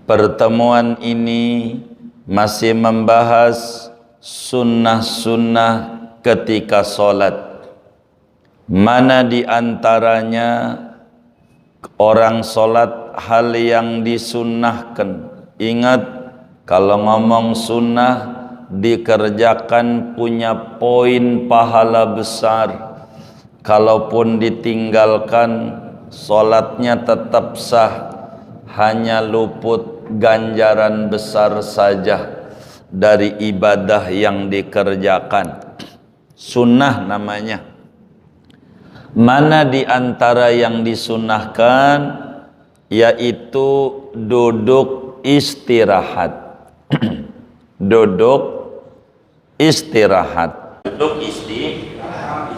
Pertemuan ini masih membahas sunnah-sunnah ketika sholat. Mana di antaranya orang sholat hal yang disunnahkan. Ingat, kalau ngomong sunnah dikerjakan punya poin pahala besar. Kalaupun ditinggalkan, sholatnya tetap sah, hanya luput ganjaran besar saja dari ibadah yang dikerjakan. Sunnah namanya. Mana di antara yang disunnahkan, yaitu duduk istirahat. Duduk istirahat. Duduk istirahat.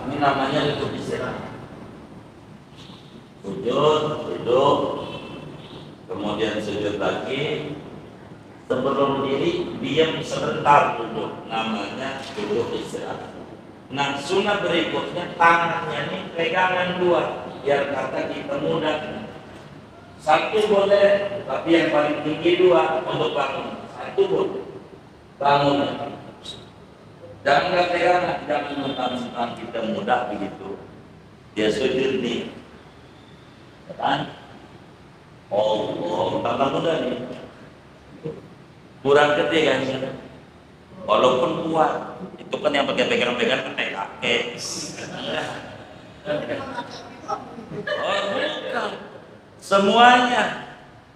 Ini namanya duduk istirahat. Duduk, kemudian sujud lagi, sebelum diri diam sebentar duduk, namanya duduk istirahat. Nah, sunnah berikutnya tangannya ini pegangan dua, biar kata kita mudah. Satu boleh, tapi yang paling tinggi dua untuk bangun. Satu boleh, bangun. Jangan pegangan, jangan mentang-mentang kita mudah begitu. Dia sujud nih, kan? Oh, tambah mudah nih. Kurang ketiga kan? Walaupun kuat, itu kan yang pakai pegang-pegang kan naik kakek. Oh, bukan. Semuanya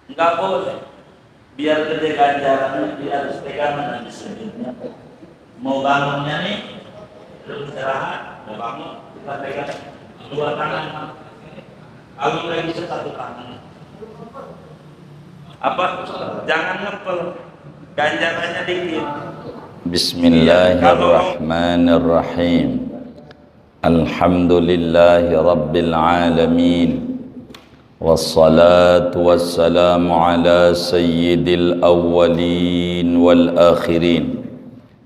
nggak boleh. Biar gede ganjarannya, dia harus pegangan nanti sujudnya. Mau bangunnya nih, belum istirahat, mau bangun, kita pegang dua tangan. Kalau nggak bisa satu tangan. Apa? Jangan ngepel, ganjarannya dikit. Bismillahirrahmanirrahim. Alhamdulillahi rabbil alamin. Wassalatu wassalamu ala sayyidil awwalin wal akhirin,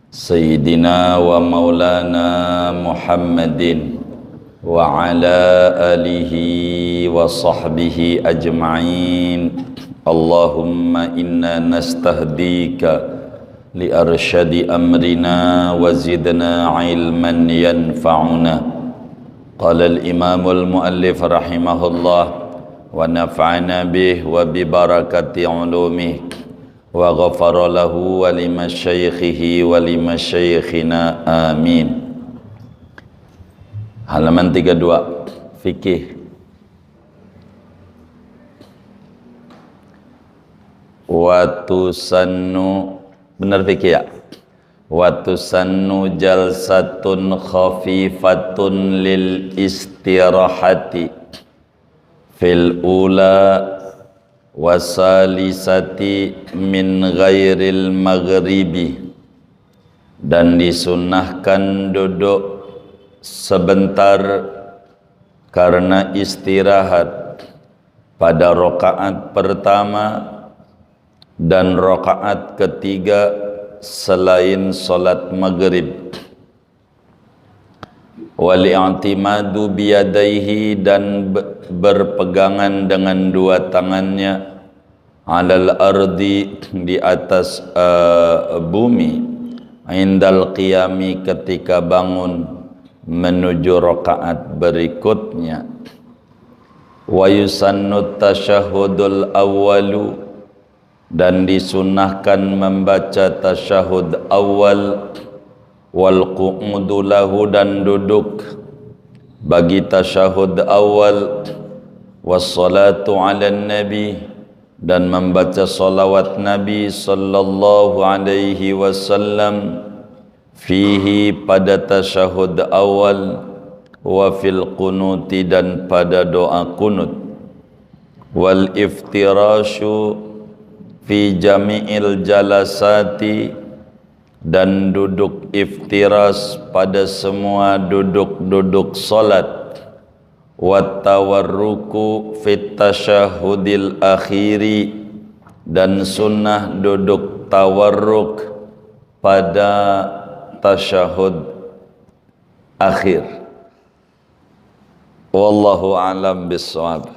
sayyidina wa maulana Muhammadin wa ala alihi wa sahbihi ajma'in. Allahumma inna nastahdika li arsyadi amrina wa zidna ilman yanfa'una. Qala al-imamul muallif rahimahullah wa nafa'ana bih wa bi barakati ulumih wa ghafara lahu wa limasyaikhihi wa limasyaikhina amin. Halaman 32, fikih. Watusannu, benar fikih ya? Watusannu jalsatun khafifatun lil istirahati fil ula wasalisati min ghairil maghribi. Dan disunnahkan duduk sebentar karena istirahat pada rakaat pertama dan rakaat ketiga selain salat maghrib. Wal-i'timadu biyadaihi, dan berpegangan dengan dua tangannya, alal ardi, di atas bumi, indal qiyami, ketika bangun menuju rakaat berikutnya. Wa yusannu tasyahudul awwalu, dan disunnahkan membaca tasyahud awal, wal qu'udu lahu, dan duduk bagi tasyahud awal, wassalatu ala nabi, dan membaca salawat Nabi sallallahu alaihi wasallam fihi, pada tasyahud awal, wa fil qunuti, dan pada doa kunut, wal iftirashu fi jami'il jalasati, dan duduk iftiras pada semua duduk-duduk salat, wa tawarruku fit tasyahudil akhiri, dan sunnah duduk tawarruk pada tasyahud akhir. Wallahu a'lam bissawab.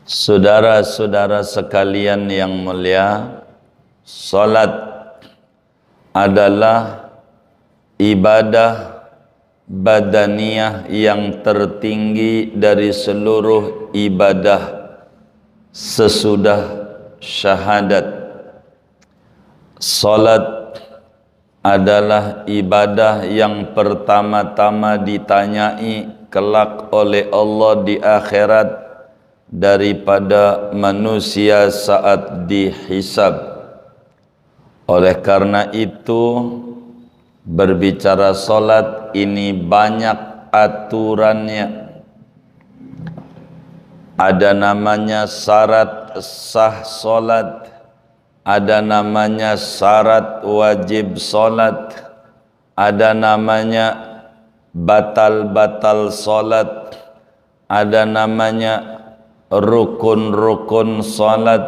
Saudara-saudara sekalian yang mulia, salat adalah ibadah badaniyah yang tertinggi dari seluruh ibadah sesudah syahadat. Salat adalah ibadah yang pertama-tama ditanyai kelak oleh Allah di akhirat daripada manusia saat dihisab. Oleh karena itu, berbicara salat ini banyak aturannya. Ada namanya syarat sah salat, ada namanya syarat wajib salat, ada namanya batal-batal salat, ada namanya rukun-rukun salat,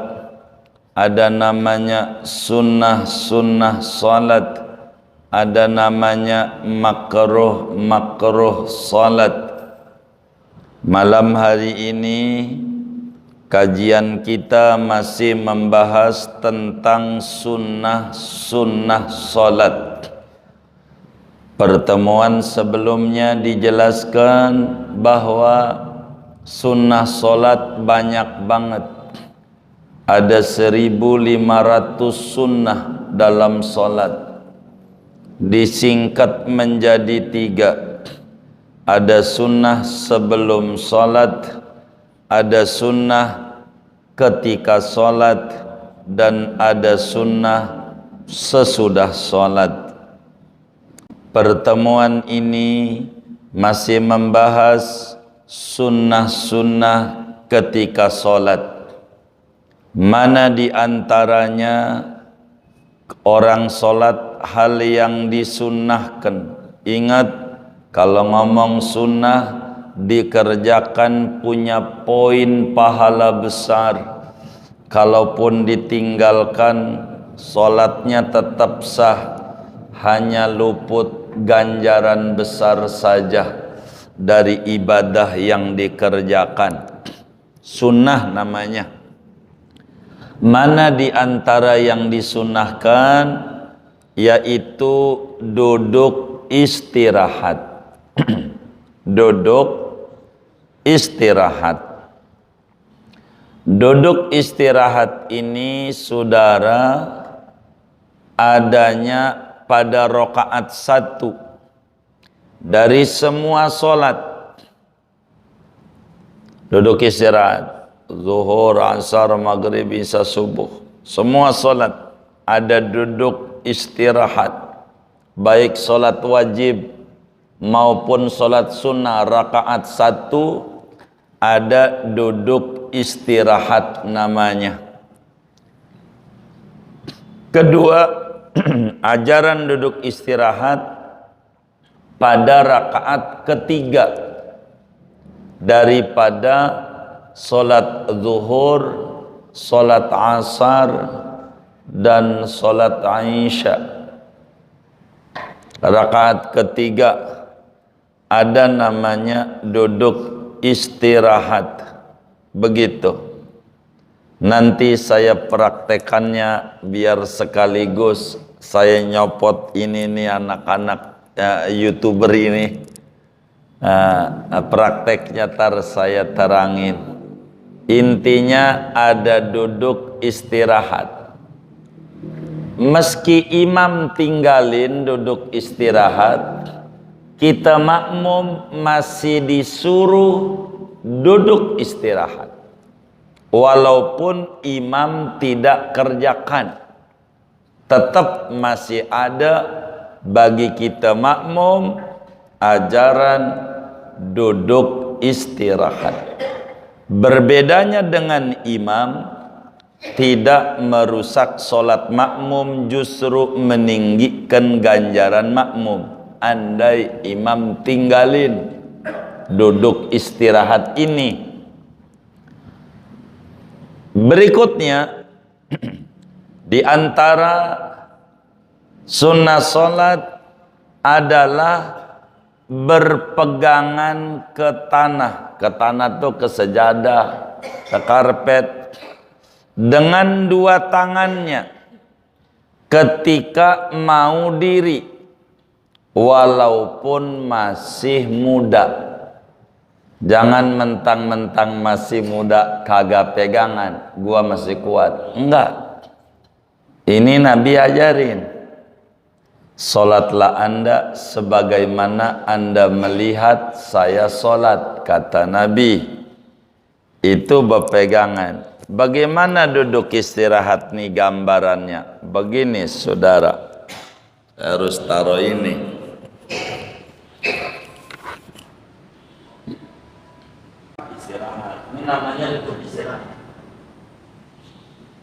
ada namanya sunnah-sunnah salat, ada namanya makruh-makruh salat. Malam hari ini kajian kita masih membahas tentang sunnah-sunnah salat. Pertemuan sebelumnya dijelaskan bahwa sunnah salat banyak banget. Ada 1.500 sunnah dalam salat. Disingkat menjadi 3. Ada sunnah sebelum salat, ada sunnah ketika salat, dan ada sunnah sesudah salat. Pertemuan ini masih membahas sunnah-sunnah ketika salat. Mana di antaranya orang salat hal yang disunnahkan. Ingat, kalau ngomong sunnah dikerjakan punya poin pahala besar. Kalaupun ditinggalkan, salatnya tetap sah, hanya luput ganjaran besar saja dari ibadah yang dikerjakan. Sunnah namanya. Mana di antara yang disunnahkan, yaitu duduk istirahat. Duduk istirahat. Duduk istirahat ini, saudara, adanya pada rakaat 1 dari semua solat. Duduk istirahat zuhur, asar, maghrib, isya, subuh, semua solat ada duduk istirahat. Baik solat wajib maupun solat sunnah rakaat 1 ada duduk istirahat namanya. Kedua, ajaran duduk istirahat pada rakaat ketiga daripada solat zuhur, solat asar, dan solat isya. Rakaat ketiga ada namanya duduk istirahat. Begitu. Nanti saya praktekannya biar sekaligus saya nyopot ini nih anak-anak YouTuber ini. Prakteknya tar saya terangin. Intinya ada duduk istirahat. Meski imam tinggalin duduk istirahat, kita makmum masih disuruh duduk istirahat. Walaupun imam tidak kerjakan, tetap masih ada bagi kita makmum ajaran duduk istirahat. Berbedanya dengan imam, tidak merusak solat makmum, justru meninggikan ganjaran makmum. Andai imam tinggalin duduk istirahat ini. Berikutnya, di antara sunnah solat adalah berpegangan ke tanah. Ke tanah itu ke sejadah, sekarpet, dengan dua tangannya ketika mau diri, walaupun masih muda. Jangan mentang-mentang masih muda kagak pegangan, gua masih kuat. Enggak. Ini Nabi ajarin. Salatlah Anda sebagaimana Anda melihat saya salat, kata Nabi. Itu berpegangan. Bagaimana duduk istirahat nih gambarannya? Begini saudara. Harus taruh ini. Istirahat. Ini namanya duduk istirahat.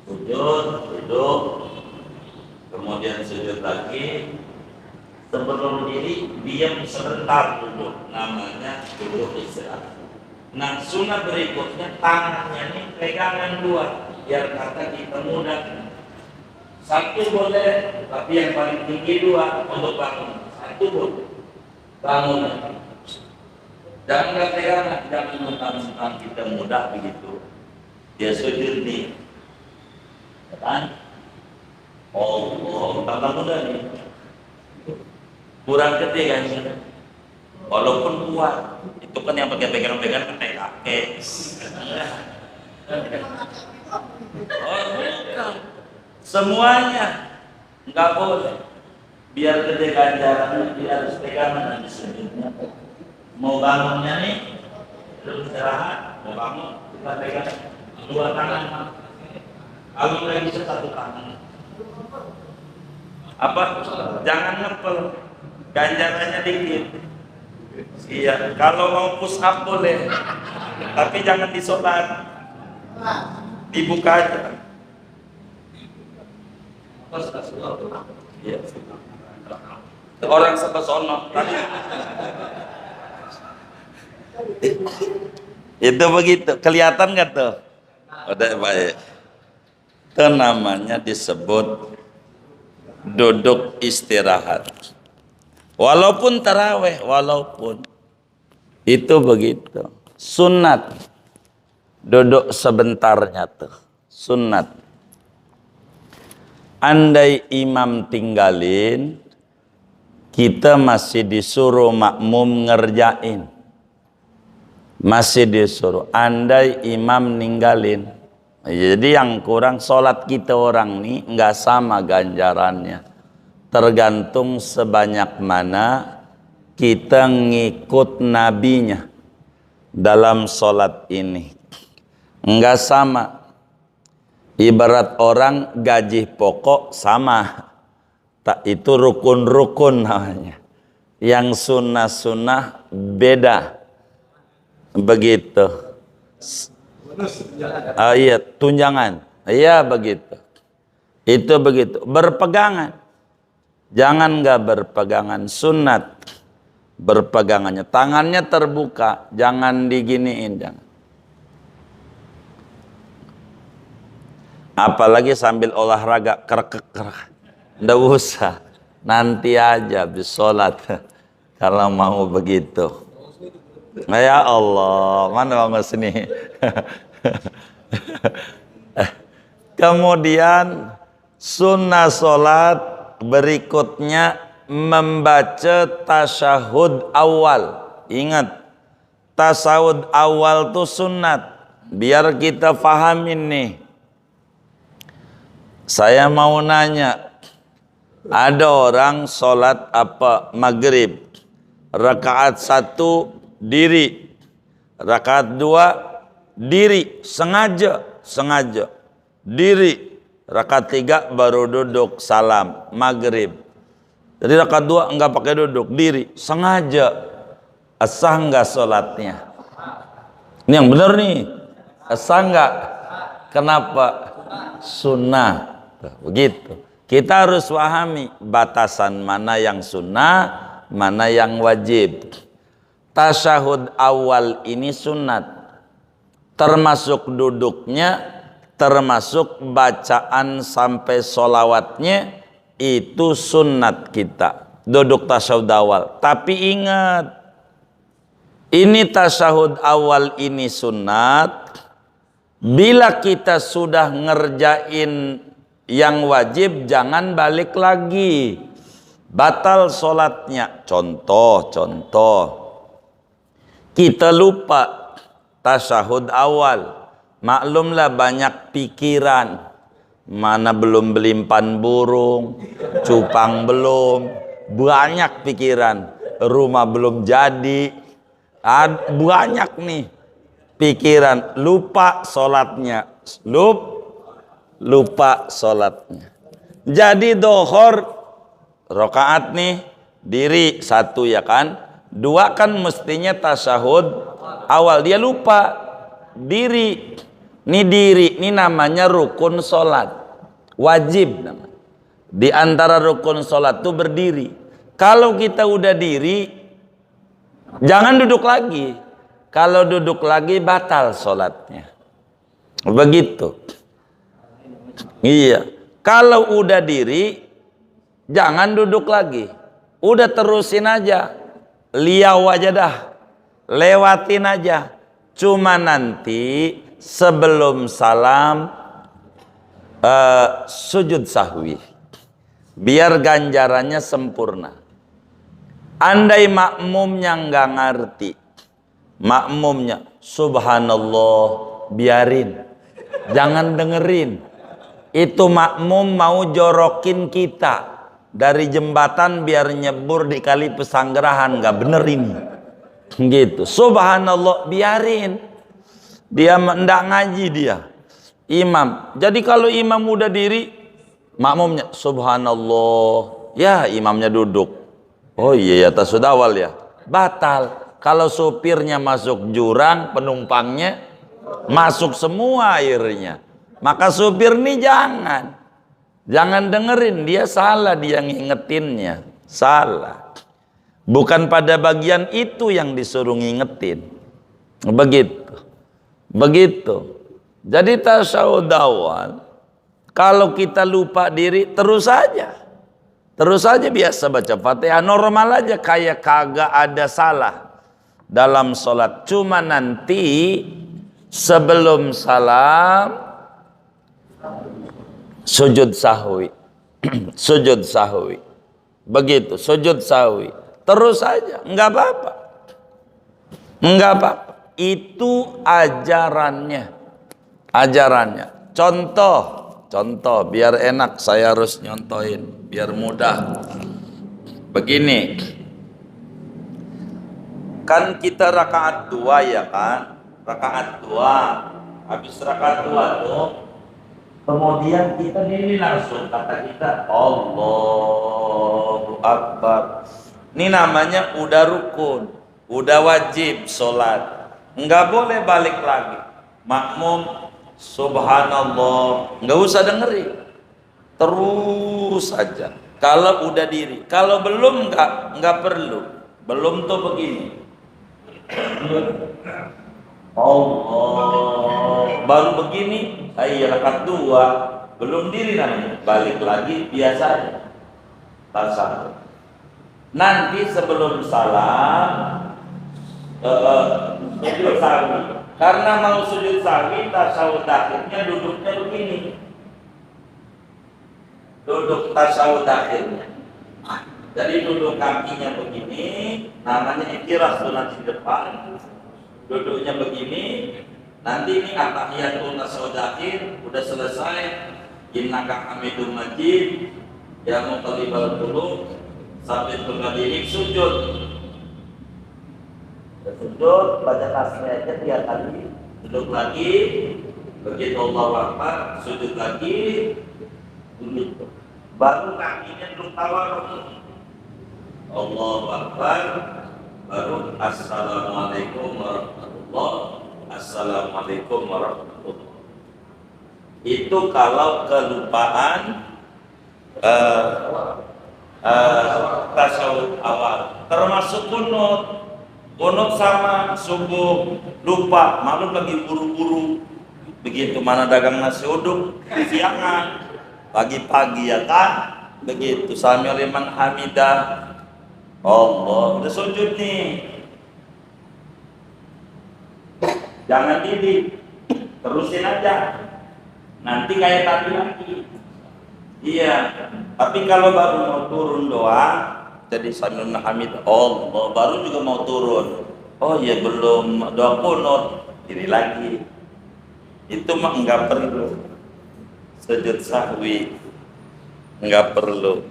Sujud, duduk, kemudian sujud lagi. Sebelum diri, diam sebentar duduk. Namanya duduk istirahat. Nah, sunnah berikutnya tangannya ini pegangan dua, biar kata kita mudah. Satu boleh, tapi yang paling tinggi dua untuk bangun. Satu boleh, bangun. Jangan pegangan, jangan mentang-mentang kita mudah begitu. Dia sujud nih, kan? Oh, tambah mudah nih. Kurang gede kan? Walaupun kuat, itu kan yang pakai pegang-pegang kan kakek. Oh, bukan. Semuanya nggak boleh. Biar gede ganjarannya, dia harus pegangan nanti sujudnya. Mau bangunnya nih, belum istirahat, mau bangun, kita pegang dua tangan. Kalau nggak bisa satu tangan. Apa? Jangan ngepel, ganjarannya dikit. Iya, kalau mau push up boleh, tapi jangan di sholat, dibuka aja. Iya. Orang sepesono tadi. Itu begitu, kelihatan nggak tuh? Udah baik. Itu namanya disebut duduk istirahat. Walaupun taraweh, walaupun itu begitu. Sunat duduk sebentarnya tuh, sunat. Andai imam tinggalin, kita masih disuruh makmum ngerjain. Masih disuruh. Andai imam ninggalin, jadi yang kurang sholat kita orang nih nggak sama ganjarannya. Tergantung sebanyak mana kita ngikut nabinya dalam sholat ini. Enggak sama. Ibarat orang gaji pokok sama. Tak, itu rukun-rukun namanya. Yang sunnah-sunnah beda. Begitu. Iya, tunjangan. Iya begitu. Itu begitu. Berpegangan. Jangan nggak berpegangan, sunat berpegangannya, tangannya terbuka, jangan diginiin, jangan. Apalagi sambil olahraga kerek, nggak usah, nanti aja habis sholat kalau mau begitu. Ya Allah, mana mau sini? Kemudian sunnah sholat berikutnya membaca tasyahud awal. Ingat, tasyahud awal itu sunat. Biar kita fahamin nih. Saya mau nanya, ada orang sholat maghrib, rakaat 1 diri, rakaat 2 diri, sengaja diri. Rakaat 3 baru duduk salam maghrib. Jadi rakaat 2 enggak pakai duduk, diri, sengaja. Sah enggak sholatnya? Ini yang benar nih. Sah enggak? Kenapa? Sunnah. Begitu. Kita harus pahami batasan mana yang sunnah, mana yang wajib. Tasyahud awal ini sunat. Termasuk duduknya, termasuk bacaan sampai sholawatnya, itu sunnat kita. Duduk tasyahud awal. Tapi ingat, ini tasyahud awal ini sunnat, Bila kita sudah ngerjain yang wajib, jangan balik lagi. Batal sholatnya. Contoh. Kita lupa tasyahud awal. Maklumlah banyak pikiran. Mana belum belimpan burung, cupang belum, banyak pikiran. Rumah belum jadi, banyak nih pikiran. Lupa sholatnya, lupa sholatnya. Jadi dohor rakaat nih, diri satu ya kan, dua kan mestinya tasyahud awal, dia lupa diri. Ini namanya rukun sholat wajib namanya. Di antara rukun sholat itu berdiri. Kalau kita udah diri, jangan duduk lagi. Kalau duduk lagi batal sholatnya. Begitu. Iya. Kalau udah diri, jangan duduk lagi. Udah terusin aja. Liau aja dah. Lewatin aja. Cuma nanti sebelum salam sujud sahwi, biar ganjarannya sempurna. Andai makmumnya nggak ngerti, makmumnya subhanallah, biarin, jangan dengerin. Itu makmum mau jorokin kita dari jembatan biar nyebur di kali Pesanggerahan, nggak bener ini. Gitu, subhanallah, biarin. Dia ndak ngaji dia. Imam. Jadi kalau imam udah diri, makmumnya subhanallah. Ya, imamnya duduk. Oh iya ya, tasyahud awal ya. Batal. Kalau supirnya masuk jurang, penumpangnya masuk semua airnya. Maka supir nih jangan dengerin, dia salah, dia ngingetinnya. Salah. Bukan pada bagian itu yang disuruh ngingetin. Begitu. Jadi tasyahud awal, kalau kita lupa diri, terus aja biasa baca Fatihah, normal aja kayak kagak ada salah dalam sholat. Cuma nanti sebelum salam sujud sahwi. Sujud sahwi. Begitu, sujud sahwi. Terus aja, enggak apa-apa. Itu ajarannya. Contoh biar enak, saya harus nyontohin biar mudah. Begini, kan kita rakaat 2 ya kan, rakaat 2. Habis rakaat 2 tuh kemudian kita diri langsung, kata kita Allahu Akbar. Ini namanya udah rukun, udah wajib sholat. Enggak boleh balik lagi. Makmum subhanallah, enggak usah dengerin. Terus saja. Kalau udah diri, kalau belum enggak perlu. Belum tuh begini. Allah baru begini, rakaat 2, belum diri namanya. Balik lagi biasa aja. Tasyahud. Nanti sebelum salam sujud sahwi. Karena mau sujud sahwi, tasyahud akhirnya duduknya begini. Duduk tasyahud akhirnya. Jadi duduk kakinya begini, namanya ikhtiras tuh nanti di depan. Duduknya begini. Nanti ini at-tahiyatul tasyahud akhir udah selesai. Innaka Hamidum Majid, ya muqallibal qulub, sampai berdiri sujud. Sujud, baca tasbihnya 3 kali, duduk lagi, begitu Allahu Akbar, sujud lagi, begitu. Baru kakinya duduk tawarruk. Allahu Akbar, baru assalamualaikum warahmatullahi, assalamualaikum warahmatullahi. Itu kalau kelupaan tasyahud awal, termasuk kunut. Kunut sama subuh, lupa, malu lagi buru-buru. Begitu mana dagang nasi uduk, siangan, pagi-pagi ya kan? Begitu, sami liman hamidah. Allah, udah sujud nih. Jangan diri. terusin aja. Nanti kayak tadi lagi. Iya. Tapi kalau baru mau turun doang, jadi sambil hamid Allah, baru juga mau turun. Oh ya belum doa kunut, ini lagi. Itu mah enggak perlu. Sujud sahwi enggak perlu.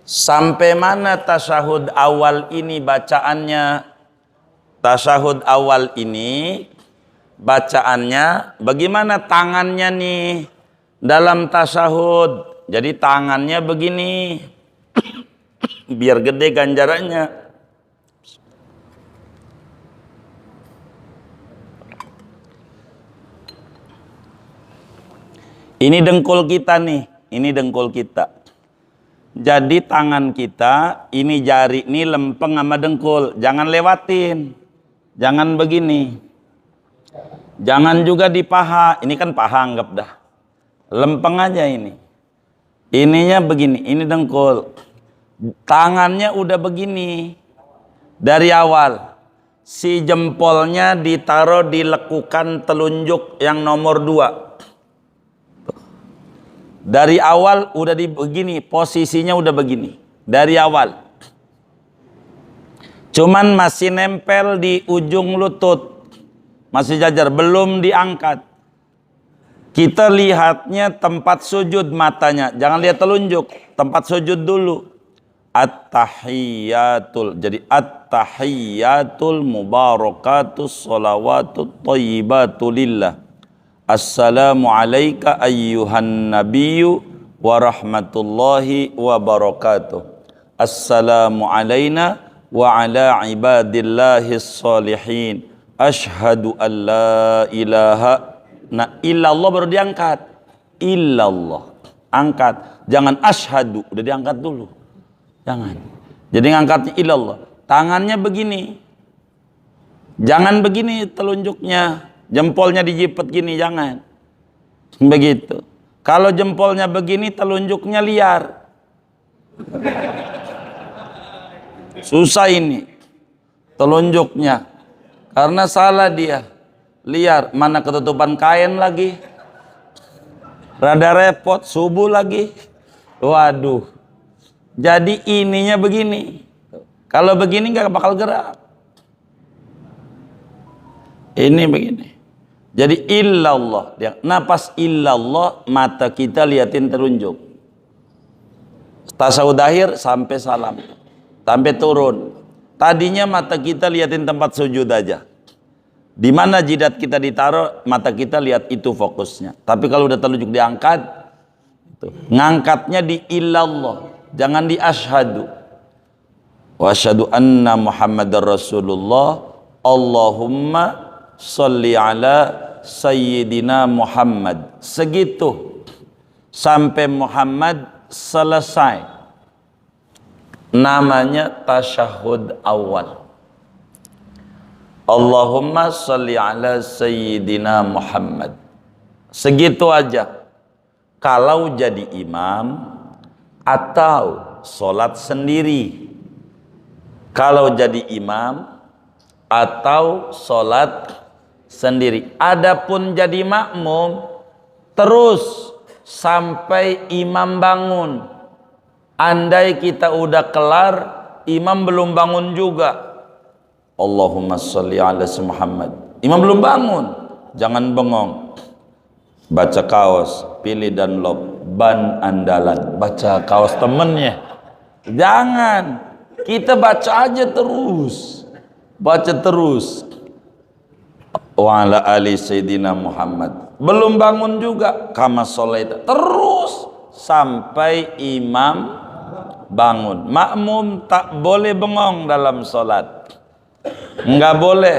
Sampai mana tasyahud awal ini bacaannya? Tasyahud awal ini bacaannya bagaimana tangannya nih dalam tasyahud. Jadi tangannya begini biar gede ganjarannya. Ini dengkul kita nih, ini dengkul kita. Jadi tangan kita, ini jari ini lempeng sama dengkul, jangan lewatin. Jangan begini. Jangan juga di paha, ini kan paha anggap dah. Lempeng aja ini. Ininya begini, ini dengkul. Tangannya udah begini. Dari awal. Si jempolnya ditaruh di lekukan telunjuk yang nomor 2. Dari awal udah di begini, posisinya udah begini. Dari awal. Cuman masih nempel di ujung lutut. Masih jajar, belum diangkat. Kita lihatnya tempat sujud matanya. Jangan lihat telunjuk. Tempat sujud dulu. At-tahiyyatul. Jadi at-tahiyyatul mubarakatus salawatut thayyibatu lillah. Assalamu alayka ayyuhan nabiyyu wa rahmatullahi wa barakatuh. Assalamu alayna wa ala ibadillahis salihin. Ashhadu an la ilaha. Nah, illallah baru diangkat. Illallah. Angkat. Jangan ashhadu. Udah diangkat dulu. Jangan. Jadi ngangkatnya illallah. Tangannya begini. Jangan begini telunjuknya. Jempolnya dijepit gini. Jangan. Begitu. Kalau jempolnya begini telunjuknya liar. Susah ini. Telunjuknya. Karena salah dia, liar, mana ketutupan kain lagi, rada repot, subuh lagi, waduh. Jadi ininya begini, kalau begini nggak bakal gerak. Ini begini. Jadi illallah, napas illallah, mata kita liatin telunjuk. Tasawuf akhir sampai salam, sampai turun. Tadinya mata kita liatin tempat sujud aja. Di mana jidat kita ditaruh, mata kita lihat itu fokusnya. Tapi kalau udah telunjuk diangkat, itu. Ngangkatnya di illallah, jangan di asyhadu. Wa asyhadu anna Muhammadar Rasulullah. Allahumma sholli ala sayyidina Muhammad. Segitu sampai Muhammad selesai. Namanya tasyahud awal. Allahumma sholli ala sayyidina Muhammad. Segitu aja. Kalau jadi imam atau sholat sendiri. Kalau jadi imam atau sholat sendiri. Adapun jadi makmum terus sampai imam bangun. Andai kita udah kelar, imam belum bangun juga. Allahumma sholli ala Muhammad. Imam belum bangun, jangan bengong. Baca kaos, pilih Dunlop, ban andalan. Baca kaos temennya. Jangan, kita baca aja terus. Baca terus. Wa ala ali Sayyidina Muhammad. Belum bangun juga, kama sholaita. Terus sampai imam bangun. Makmum tak boleh bengong dalam sholat. Enggak boleh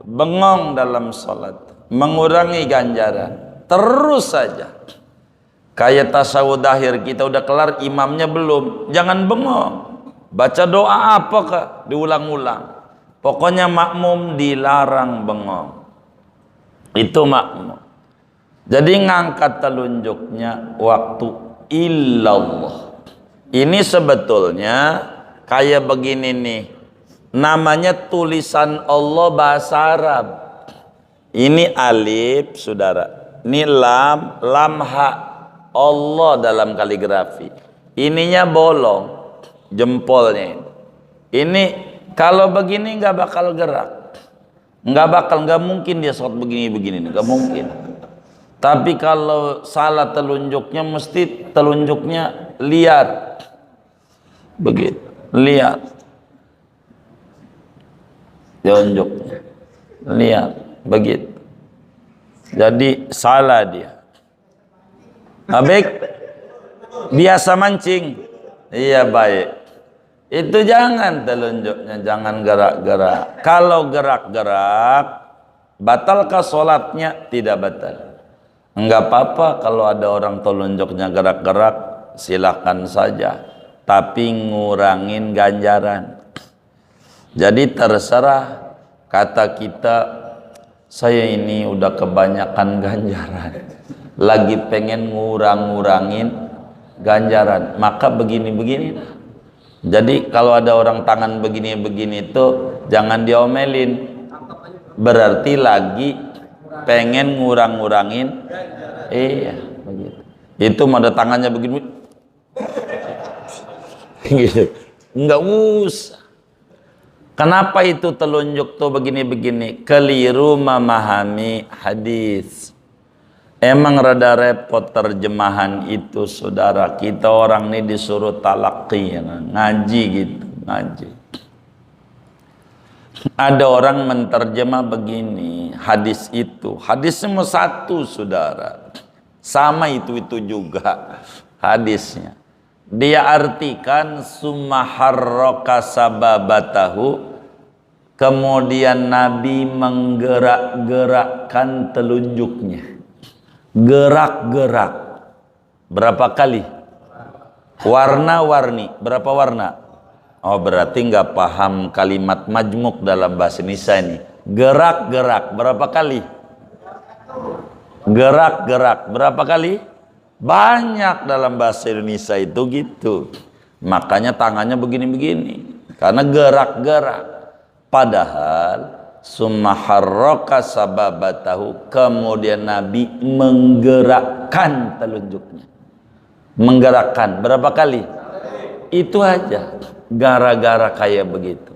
bengong dalam sholat. Mengurangi ganjaran. Terus saja. Kayak tasawuf akhir, kita udah kelar, imamnya belum. Jangan bengong. Baca doa apa kah? Diulang-ulang. Pokoknya makmum dilarang bengong. Itu makmum. Jadi ngangkat telunjuknya waktu illallah. Ini sebetulnya kayak begini nih. namanya tulisan Allah bahasa Arab. Ini alif, saudara. Ini lam, lam ha. Allah dalam kaligrafi. Ininya bolong, jempolnya. Ini kalau begini nggak bakal gerak, nggak mungkin dia sholat begini, nggak mungkin. Tapi kalau salah telunjuknya, mesti telunjuknya liar, begitu, liar, telunjuknya liar, begitu. Jadi salah dia. Baik, biasa mancing, iya baik. Itu jangan telunjuknya, jangan gerak-gerak. Kalau gerak-gerak, batalkah sholatnya? Tidak batal. Enggak apa-apa kalau ada orang telunjuknya gerak-gerak, silakan saja. Tapi ngurangin ganjaran. Jadi terserah, kata kita, saya ini udah kebanyakan ganjaran. Lagi pengen ngurangin ganjaran. Maka begini-begini. Jadi kalau ada orang tangan begini-begini itu jangan diomelin. Berarti lagi pengen ngurangin. Iya, begitu. Itu ada tangannya begini. Gitu. Enggak usah. Kenapa itu telunjuk tuh begini-begini? Keliru memahami hadis. Emang rada repot terjemahan itu, saudara. Kita orang ini disuruh talaqi, ngaji gitu, ngaji. Ada orang menterjemah begini, hadis itu. Hadisnya cuma satu, saudara. Sama itu juga hadisnya. Dia artikan summa harraka sababatahu. Kemudian Nabi menggerak-gerakkan telunjuknya. Gerak-gerak berapa kali? Warna-warni berapa warna? Oh berarti nggak paham kalimat majmuk dalam bahasa Indonesia ini. Gerak-gerak berapa kali? Gerak-gerak berapa kali? Banyak dalam bahasa Indonesia itu gitu. Makanya tangannya begini-begini karena gerak-gerak. Padahal summa harraka sababatahu, kemudian Nabi menggerakkan telunjuknya. Menggerakkan berapa kali? Itu aja, gara-gara kayak begitu.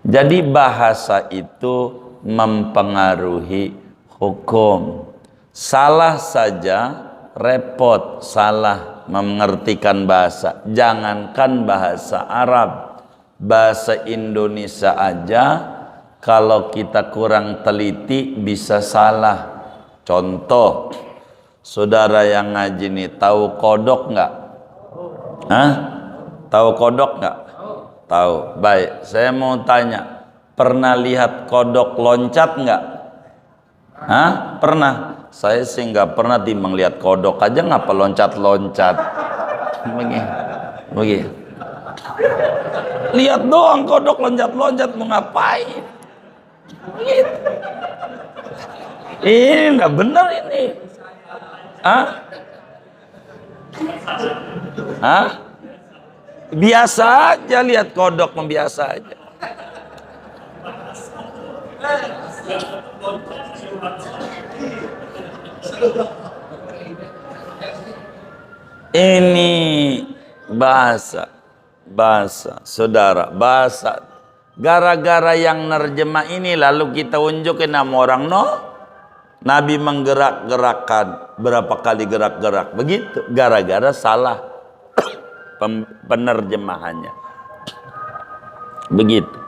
Jadi bahasa itu mempengaruhi hukum. Salah saja repot, salah mengertikan bahasa. Jangankan bahasa Arab, bahasa Indonesia aja kalau kita kurang teliti bisa salah. Contoh, saudara yang ngaji nih tahu kodok nggak? Hah? Tahu kodok nggak? Tahu. Baik, saya mau tanya, pernah lihat kodok loncat nggak? Hah? Pernah? Saya sih nggak pernah timbang lihat kodok aja, ngapa loncat-loncat? Begini. Lihat doang kodok loncat-loncat, mau ngapain? Gitu. Ini nggak benar ini. Hah? Hah? Biasa aja lihat kodok, membiasa aja. Ini bahasa, saudara, bahasa. Gara-gara yang nerjemah ini lalu kita unjukin sama orang, no, Nabi menggerak-gerakkan berapa kali gerak-gerak begitu, gara-gara salah penerjemahannya. Begitu.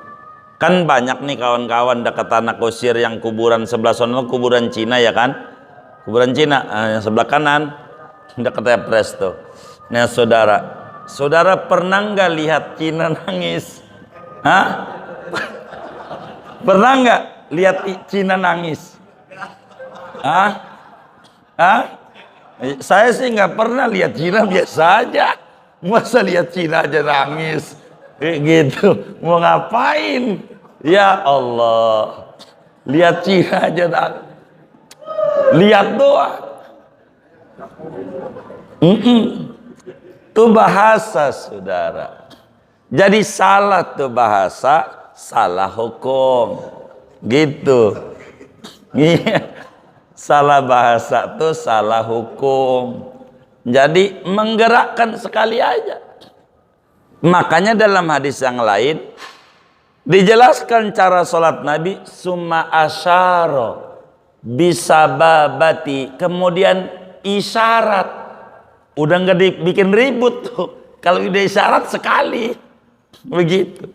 Kan banyak nih kawan-kawan dekat tanah kusir yang kuburan sebelah sana, kuburan Cina ya kan? Kuburan Cina yang sebelah kanan dekat Epres tuh. Nah saudara pernah nggak lihat Cina nangis? Hah? Pernah nggak lihat Cina nangis? Hah? Hah? Saya sih nggak pernah lihat Cina, biasa aja. Masa lihat Cina aja nangis? Gitu. Mau ngapain? Ya Allah. Lihat Cina aja nangis. Lihat doang. Itu bahasa, saudara. Jadi salah tuh bahasa salah hukum. Gitu. Iya. Salah bahasa tuh salah hukum. Jadi menggerakkan sekali aja. Makanya dalam hadis yang lain dijelaskan cara sholat Nabi, summa asyara bisababati, kemudian isyarat. Udah nggak dibikin ribut tuh. Kalau udah isyarat sekali, begitu.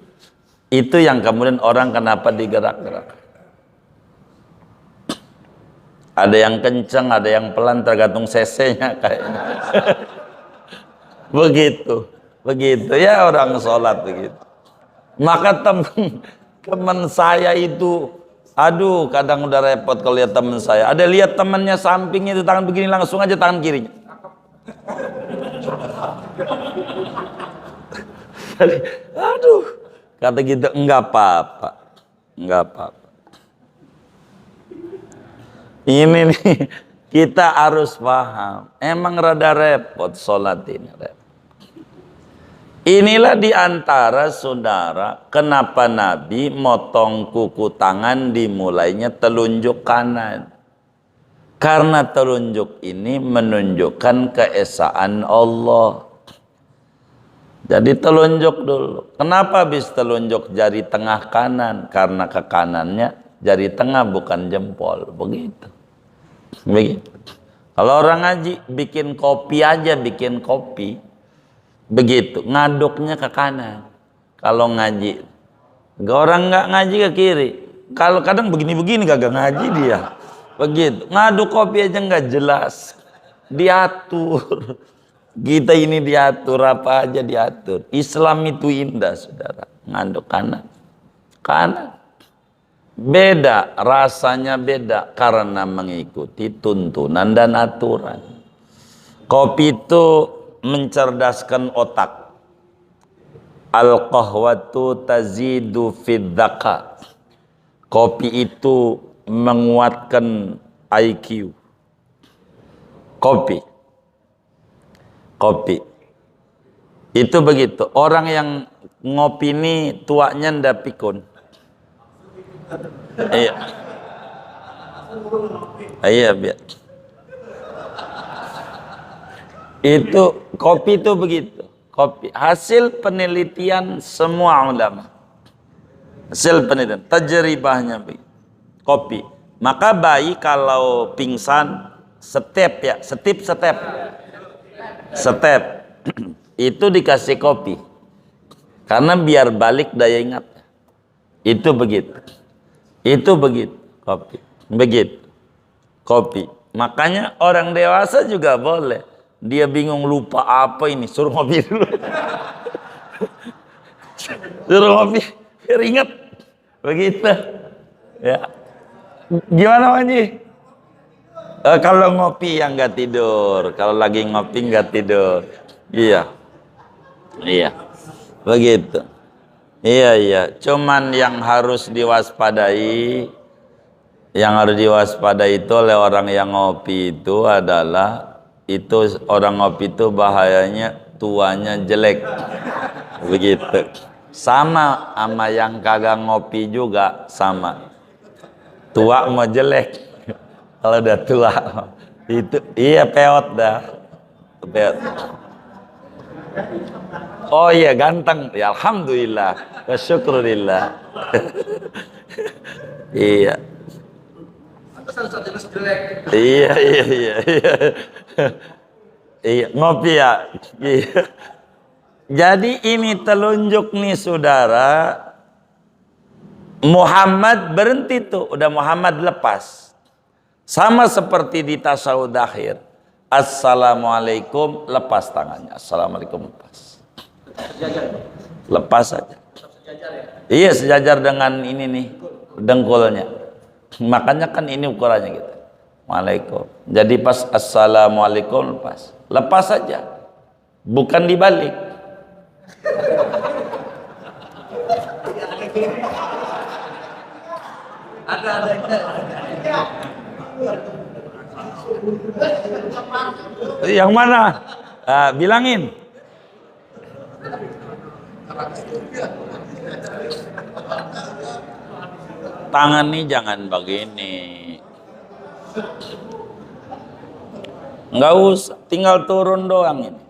Itu yang kemudian orang kenapa digerak-gerak. Ada yang kenceng, ada yang pelan, tergantung cc-nya kayaknya. Begitu ya orang sholat begitu. Maka teman saya itu, aduh kadang udah repot kalau lihat teman saya. Ada lihat temannya sampingnya itu tangan begini, langsung aja tangan kirinya. Aduh, kata gitu, enggak apa-apa. Ini nih, kita harus paham. Emang rada repot sholat ini. Inilah diantara saudara, kenapa Nabi motong kuku tangan dimulainya telunjuk kanan. Karena telunjuk ini menunjukkan keesaan Allah. Jadi telunjuk dulu. Kenapa habis telunjuk jari tengah kanan? Karena ke kanannya jari tengah bukan jempol. Begitu. Kalau orang ngaji bikin kopi aja, bikin kopi. Begitu, ngaduknya ke kanan. Kalau ngaji, orang nggak ngaji ke kiri. Kalau kadang begini-begini kagak ngaji dia. Begitu, ngaduk kopi aja nggak jelas. Diatur. Kita ini diatur, apa aja diatur. Islam itu indah, saudara. Ngaduk kanan. Beda, rasanya beda karena mengikuti tuntunan dan aturan. Kopi itu mencerdaskan otak. Al-qahwatu tazidu fid dzaka. Kopi itu menguatkan IQ. Kopi itu begitu. Orang yang ngopi ini tuanya ndak pikun. Iya biar. Itu kopi itu begitu. Kopi hasil penelitian semua ulama. Hasil penelitian, tajribahnya begitu. Kopi. Maka bayi kalau pingsan step itu dikasih kopi. Karena biar balik daya ingat. Itu begitu. Kopi. Begitu. Kopi. Makanya orang dewasa juga boleh. Dia bingung lupa apa ini, suruh ngopi dulu. Suruh ngopi, biar ingat. Begitu. Ya. Gimana Manji? Kalau ngopi yang nggak tidur, kalau lagi ngopi nggak tidur. Iya. Begitu. Iya. Cuman yang harus diwaspadai, itu oleh orang yang ngopi itu adalah orang ngopi itu bahayanya tuanya jelek. Begitu. Sama yang kagak ngopi juga sama. Tua mau jelek. Kalau udah tua itu peot dah. Peot. Oh iya ganteng. Ya alhamdulillah. Wasyukurillah. Iya. Iya, ngopi ya. Iya. Jadi ini telunjuk nih saudara. Muhammad berhenti tuh, udah Muhammad lepas. Sama seperti di tasawuf akhir. Assalamualaikum, lepas tangannya. Assalamualaikum, lepas. Lepas aja. Iya, sejajar dengan ini nih, dengkulnya. Makanya kan ini ukurannya gitu. Waalaikum. Jadi pas assalamualaikum lepas saja, bukan dibalik. Yang mana? Bilangin. tangan nih jangan begini. Nggak usah, tinggal turun doang ini.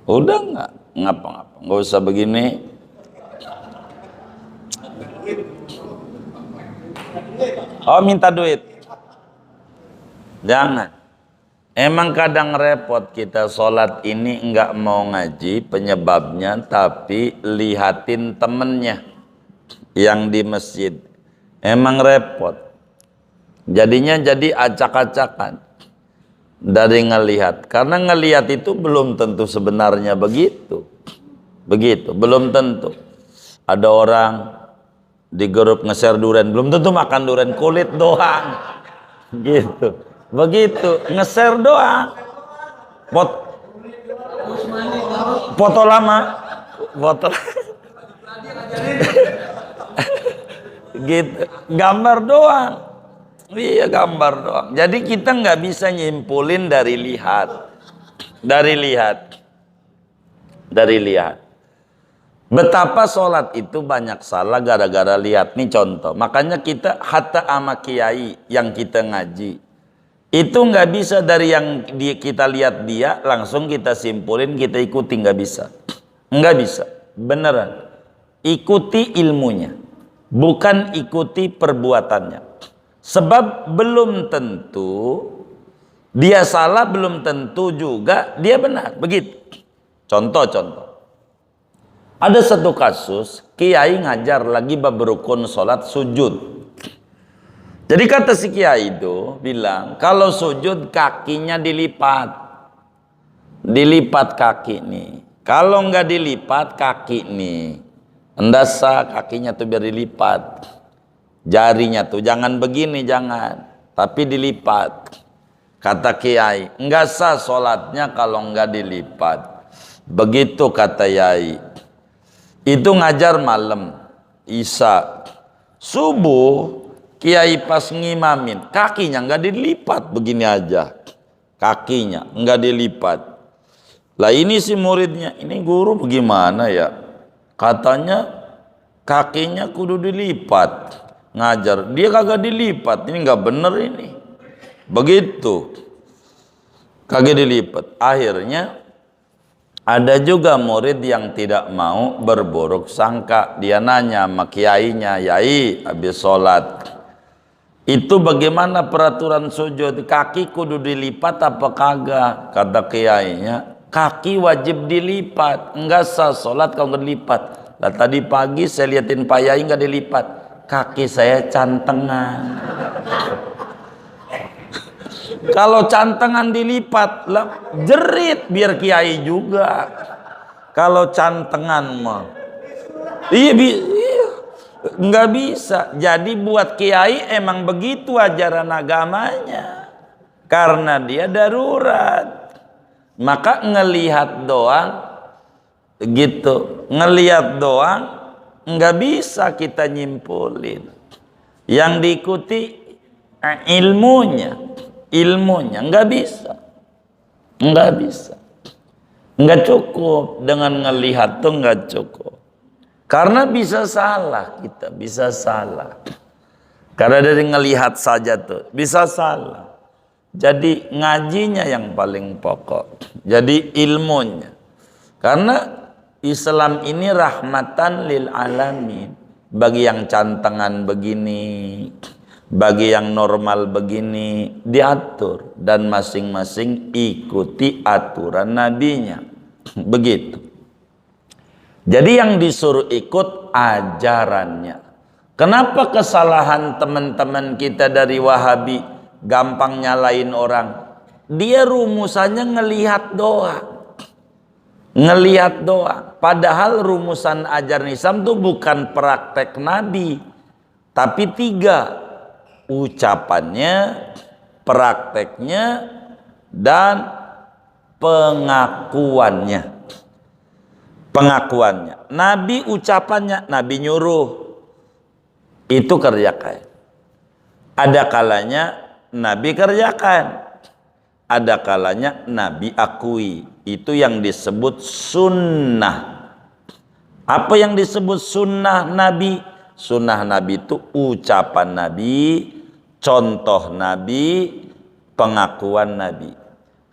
Udah nggak ngapa-ngapa, nggak usah begini. Oh minta duit, jangan. Emang kadang repot kita sholat ini nggak mau ngaji penyebabnya, tapi lihatin temennya yang di masjid. Emang repot. Jadinya jadi acak-acakan dari ngelihat. Karena ngelihat itu belum tentu sebenarnya begitu. Begitu, belum tentu. Ada orang di grup nge-share durian, belum tentu makan durian, kulit doang. Gitu. Begitu, nge-share doang. Foto lama. Foto gitu, gambar doang. Iya, gambar doang. Jadi kita nggak bisa nyimpulin dari lihat. Dari lihat. Betapa sholat itu banyak salah gara-gara lihat. Nih contoh. Makanya kita hatta ama kiai yang kita ngaji. Itu nggak bisa dari yang kita lihat dia langsung kita simpulin, kita ikuti, nggak bisa. Nggak bisa. Beneran. Ikuti ilmunya. Bukan ikuti perbuatannya. Sebab belum tentu dia salah, belum tentu juga dia benar. Begitu. Contoh. Ada satu kasus, kiai ngajar lagi bab rukun sholat sujud. Jadi kata si kiai itu bilang, kalau sujud kakinya dilipat. Dilipat kaki nih. Kalau nggak dilipat kaki nih. Endasa kakinya tuh biar dilipat. Jarinya tuh jangan begini, jangan, tapi dilipat. Kata kiai, enggak sah sholatnya kalau enggak dilipat. Begitu kata yai. Itu ngajar malam isya, subuh kiai pas ngimamin kakinya enggak dilipat, begini aja kakinya enggak dilipat. Lah ini si muridnya, ini guru bagaimana ya, katanya kakinya kudu dilipat. Ngajar dia kagak dilipat, ini nggak bener ini. Begitu kagak dilipat. Akhirnya ada juga murid yang tidak mau berburuk sangka. Dia nanya sama kiainya, yai habis sholat itu bagaimana peraturan sujud, kaki kudu dilipat apa kagak? Kata kiainya, kaki wajib dilipat, enggak sah sholat kalau nggak dilipat. Lah tadi pagi saya liatin Pak Yai nggak dilipat, kaki saya cantengan. Kalau cantengan dilipat lah jerit biar kiai juga. Kalau cantengan mah iya nggak bisa. Jadi buat kiai emang begitu ajaran agamanya, karena dia darurat. Maka ngelihat doang gitu, ngelihat doang nggak bisa kita nyimpulin. Yang diikuti ilmunya nggak bisa, nggak cukup dengan ngelihat tuh, nggak cukup. Karena bisa salah, kita bisa salah. Karena dari ngelihat saja tuh bisa salah. Jadi ngajinya yang paling pokok. Jadi ilmunya. Karena Islam ini rahmatan lil alamin. Bagi yang cantengan begini, bagi yang normal begini, diatur. Dan masing-masing ikuti aturan nabinya. Begitu. Jadi yang disuruh ikut ajarannya. Kenapa kesalahan teman-teman kita dari Wahabi gampang nyalain orang? Dia rumusannya ngelihat doang. Ngelihat doang. Padahal rumusan ajaran Islam itu bukan praktek Nabi, tapi 3. Ucapannya, prakteknya, dan pengakuannya. Pengakuannya. Nabi ucapannya, Nabi nyuruh, itu kerjakan. Ada kalanya Nabi kerjakan, ada kalanya Nabi akui. Itu yang disebut sunnah. Apa yang disebut sunnah Nabi? sunnah Nabi itu ucapan Nabi, contoh Nabi, pengakuan Nabi.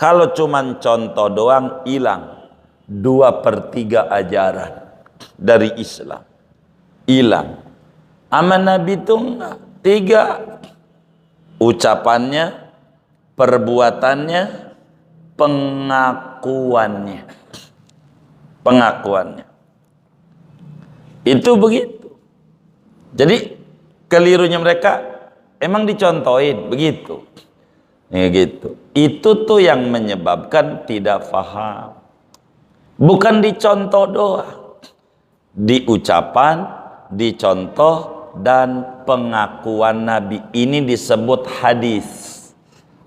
Kalau cuman contoh doang hilang. 2/3 ajaran dari Islam hilang. Aman Nabi itu enggak. 3, ucapannya, perbuatannya, pengakuannya. Pengakuannya. Itu begitu. Jadi kelirunya mereka emang dicontohin begitu. Gitu. Itu tuh yang menyebabkan tidak faham. Bukan dicontoh doang. Di ucapan, dicontoh, dan pengakuan Nabi. Ini disebut hadis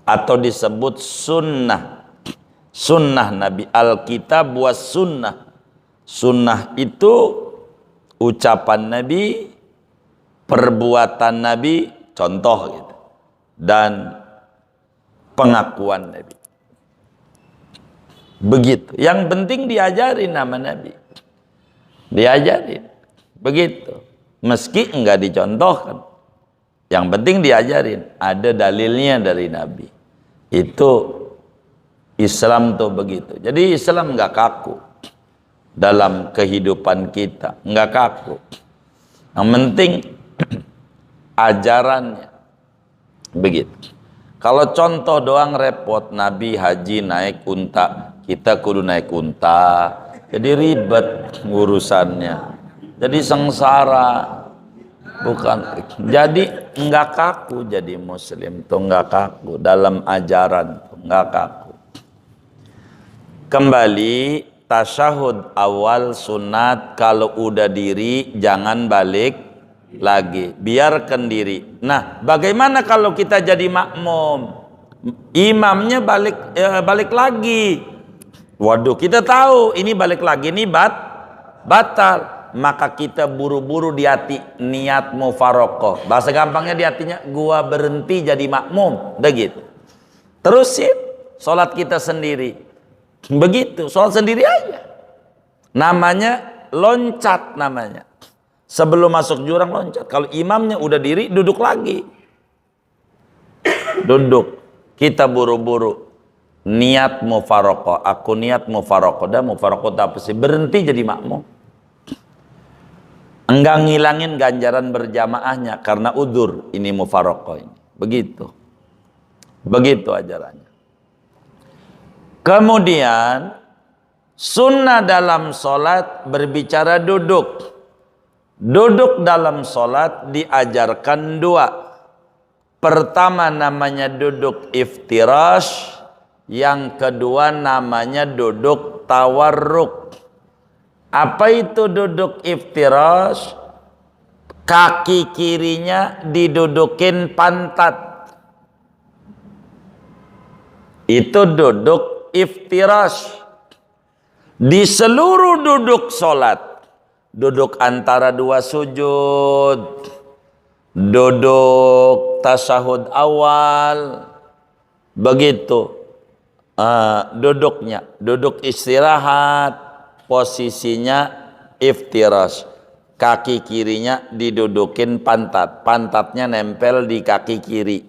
atau disebut sunnah. Sunnah Nabi, Alkitab was sunnah. Sunnah itu ucapan Nabi, perbuatan Nabi, contoh gitu, dan pengakuan Nabi. Begitu. Yang penting diajarin nama Nabi. Diajarin. Begitu. Meski enggak dicontohkan. Yang penting diajarin. Ada dalilnya dari Nabi. Itu Islam tuh begitu. Jadi Islam enggak kaku dalam kehidupan kita. Enggak kaku. Yang penting ajarannya. Begitu. Kalau contoh doang repot. Nabi haji naik unta. Kita kudu naik unta. Jadi ribet urusannya. Jadi sengsara. Bukan. Jadi enggak kaku jadi muslim tuh, enggak kaku dalam ajaran tuh, enggak kaku. Kembali tasyahud awal sunat, kalau udah diri jangan balik lagi, biarkan diri. Nah, bagaimana kalau kita jadi makmum? Imamnya balik lagi. Waduh, kita tahu ini balik lagi ini batal. Maka kita buru-buru di hati niat mufarokoh. Bahasa gampangnya di hatinya, gua berhenti jadi makmum. Udah gitu. Terusin sholat kita sendiri. Begitu, sholat sendiri aja. Namanya loncat namanya. Sebelum masuk jurang loncat. Kalau imamnya udah diri, duduk lagi. Duduk. Kita buru-buru niat mufarokoh. Aku niat mufarokoh. Dan mufarokoh apa sih? Berhenti jadi makmum. Enggak ngilangin ganjaran berjamaahnya karena udzur. Ini mufarokoh ini. Begitu. Begitu ajarannya. Kemudian sunnah dalam sholat berbicara duduk. Duduk dalam sholat diajarkan 2. Pertama namanya duduk iftirash. Yang kedua namanya duduk tawarruk. Apa itu duduk iftirash? Kaki kirinya didudukin pantat. Itu duduk iftirash. Di seluruh duduk sholat. Duduk antara 2 sujud. Duduk tasyahud awal. Begitu. Duduknya. Duduk istirahat. Posisinya iftirash. Kaki kirinya didudukin pantat. Pantatnya nempel di kaki kiri.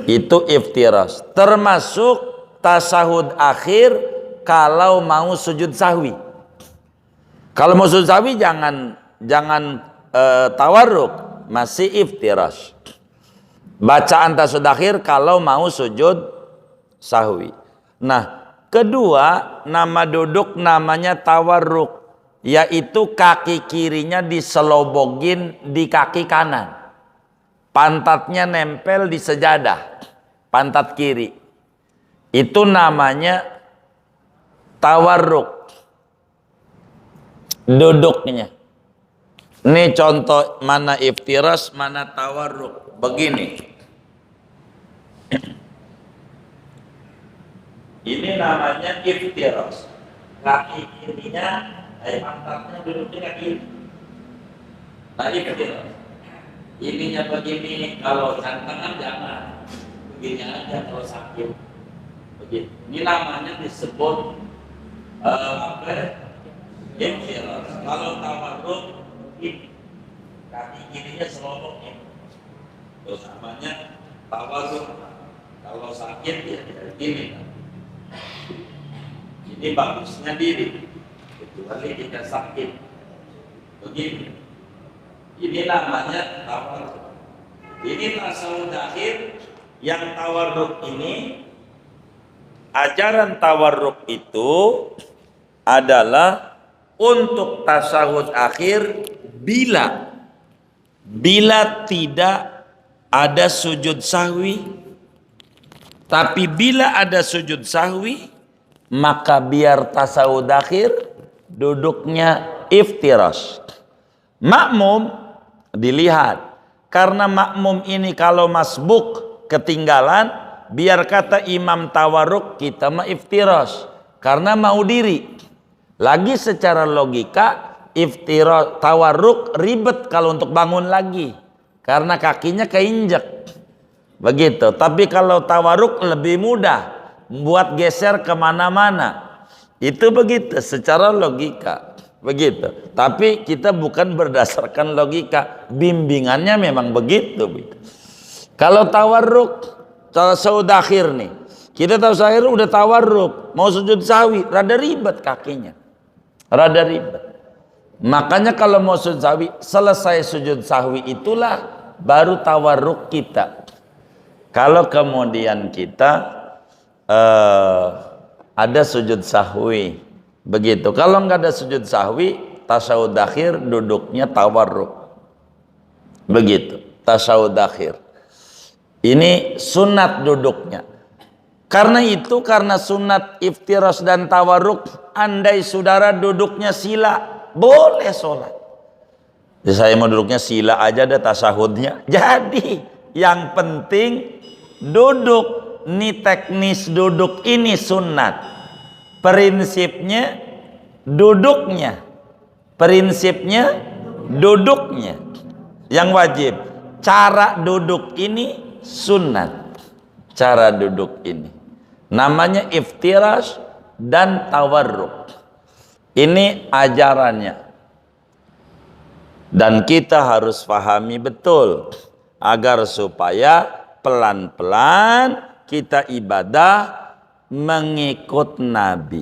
Itu iftirash. Termasuk tasahud akhir kalau mau sujud sahwi. Kalau mau sujud sahwi jangan tawarruk, masih iftirash. Bacaan tasahud akhir kalau mau sujud sahwi. Nah, kedua, nama duduk namanya tawarruk, yaitu kaki kirinya diselobogin di kaki kanan. Pantatnya nempel di sejadah, pantat kiri. Itu namanya tawarruk. Duduknya. Ini contoh mana iftirash, mana tawarruk. Begini. Ini namanya iftirash. Kaki kirinya, pantatnya duduk di kaki kiri. Nah, iftirash. Ininya begini, kalau tangan jangan. Begini aja kalau sakit. Begini. Ini namanya disebut iftirash. Kalau tawarruk ini. kaki kirinya selopoknya. Terus namanya tawaduk. Kalau sakit ya gini. Ini bagusnya diri, kecuali jika sakit. Begini. Ini namanya tawaduk. Ini tasawuf akhir yang tawarruk ini. Ajaran tawarruk itu adalah untuk tasawuf akhir bila tidak ada sujud sahwi, tapi bila ada sujud sahwi maka biar tasawuf akhir duduknya iftirash. Makmum dilihat, karena makmum ini kalau masbuk ketinggalan, biar kata imam tawarruk kita mah iftirash karena mau diri. Lagi secara logika iftirash tawarruk ribet kalau untuk bangun lagi karena kakinya keinjek. Begitu. Tapi kalau tawarruk lebih mudah buat geser kemana-mana. Itu begitu secara logika. Begitu. Tapi kita bukan berdasarkan logika, bimbingannya memang begitu. Kalau tawarruk, tasawuf akhir nih, kita tahu akhir udah tawarruk, mau sujud sahwi, rada ribet kakinya, rada ribet. Makanya kalau mau sujud sahwi, selesai sujud sahwi itulah baru tawarruk kita. Kalau kemudian kita ada sujud sahwi, begitu. Kalau nggak ada sujud sahwi, tasawuf akhir duduknya tawarruk. Begitu, tasawuf akhir. Ini sunat duduknya. Karena itu, karena sunat iftirash dan tawarruk, andai saudara duduknya sila, boleh sholat. Ya, saya mau duduknya sila aja ada tasahudnya. Jadi, yang penting duduk. Ini teknis duduk ini sunat. Prinsipnya duduknya. Prinsipnya duduknya. Yang wajib. Cara duduk ini sunat. Cara duduk ini. Namanya iftirash dan tawarruk. Ini ajarannya. Dan kita harus pahami betul. Agar supaya pelan-pelan kita ibadah mengikut Nabi.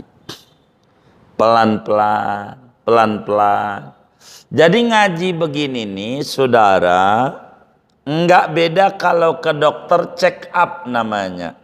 Pelan-pelan, pelan-pelan. Jadi ngaji begini nih, saudara, enggak beda kalau ke dokter check up namanya.